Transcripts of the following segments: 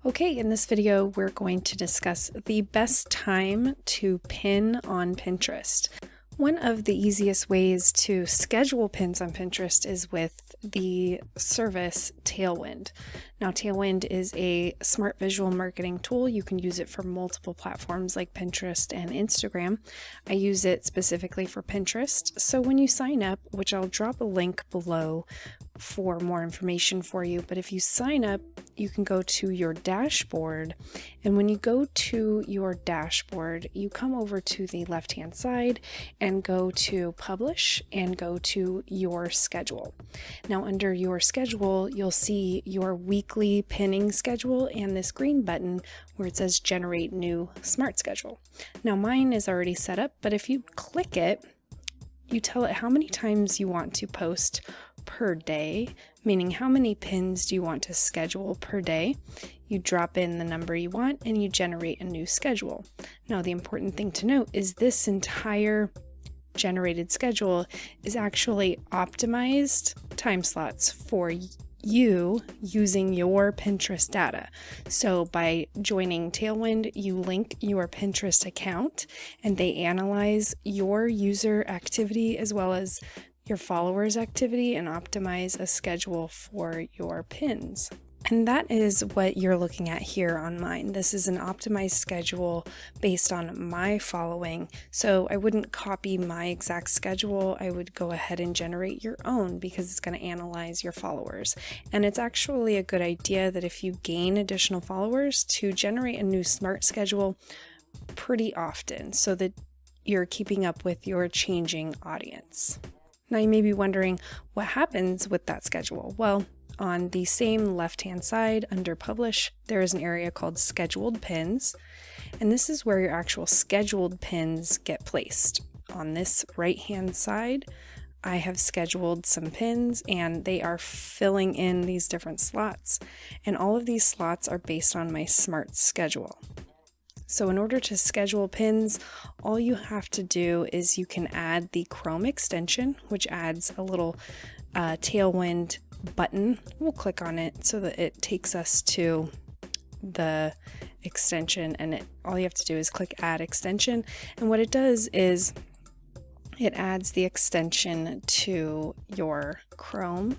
Okay, in this video, we're going to discuss the best time to pin on Pinterest. One of the easiest ways to schedule pins on Pinterest is with the service Tailwind. Now, Tailwind is a smart visual marketing tool. You can use it for multiple platforms like Pinterest and Instagram. I use it specifically for Pinterest. So when you sign up, which I'll drop a link below for more information for you, but if you sign up, you can go to your dashboard, and when you go to your dashboard, you come over to the left hand side and go to publish and go to your schedule. Now under your schedule, you'll see your weekly pinning schedule and this green button where it says generate new smart schedule. Now mine is already set up, but if you click it, you tell it how many times you want to post per day, meaning how many pins do you want to schedule per day. You drop in the number you want and you generate a new schedule. Now the important thing to note is this entire generated schedule is actually optimized time slots for you using your Pinterest data. So by joining Tailwind, you link your Pinterest account and they analyze your user activity as well as your followers' activity and optimize a schedule for your pins. And that is what you're looking at here on mine. This is an optimized schedule based on my following. So I wouldn't copy my exact schedule. I would go ahead and generate your own because it's going to analyze your followers. And it's actually a good idea that if you gain additional followers to generate a new smart schedule pretty often so that you're keeping up with your changing audience. Now you may be wondering what happens with that schedule. Well, on the same left-hand side under Publish, there is an area called Scheduled Pins, and this is where your actual scheduled pins get placed. On this right-hand side, I have scheduled some pins and they are filling in these different slots, and all of these slots are based on my smart schedule. So in order to schedule pins, all you have to do is you can add the Chrome extension, which adds a little Tailwind button. We'll click on it so that it takes us to the extension, and all you have to do is click Add Extension. And what it does is it adds the extension to your Chrome,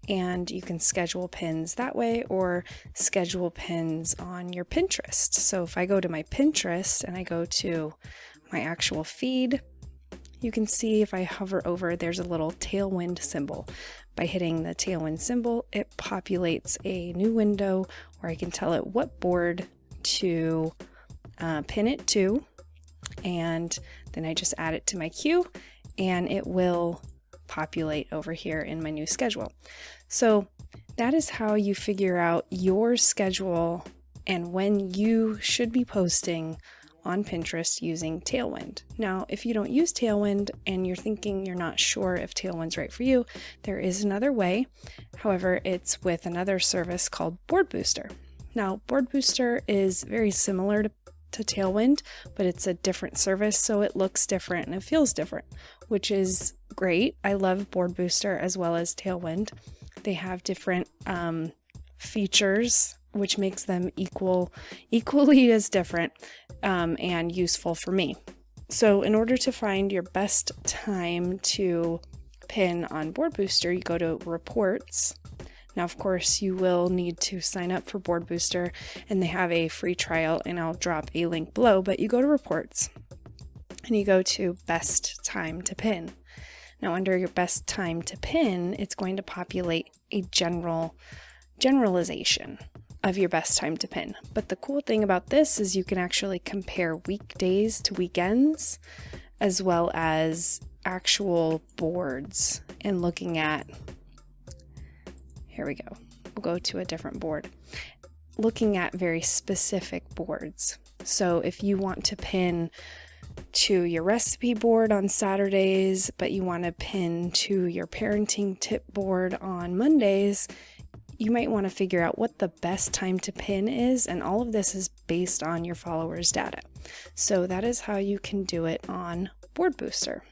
and you can schedule pins that way or schedule pins on your Pinterest. So if I go to my Pinterest and I go to my actual feed, you can see if I hover over, there's a little Tailwind symbol. By hitting the Tailwind symbol, it populates a new window where I can tell it what board to pin it to, and then I just add it to my queue and it will populate over here in my new schedule. So that is how you figure out your schedule and when you should be posting on Pinterest using Tailwind. Now, if you don't use Tailwind and you're thinking you're not sure if Tailwind's right for you, there is another way. However, it's with another service called Boardbooster. Now, Boardbooster is very similar to Tailwind, but it's a different service, so it looks different and it feels different, which is great. I love Boardbooster as well as Tailwind. They have different features, which makes them equally as different and useful for me. So in order to find your best time to pin on Boardbooster, you go to Reports. Now, of course, you will need to sign up for Boardbooster, and they have a free trial, and I'll drop a link below, but you go to Reports, and you go to Best Time to Pin. Now, under your Best Time to Pin, it's going to populate a generalization of your best time to pin. But the cool thing about this is you can actually compare weekdays to weekends, as well as actual boards, and looking at, here we go, we'll go to a different board, looking at very specific boards. So if you want to pin to your recipe board on Saturdays, but you want to pin to your parenting tip board on Mondays, you might want to figure out what the best time to pin is, and all of this is based on your followers' data. So that is how you can do it on Boardbooster.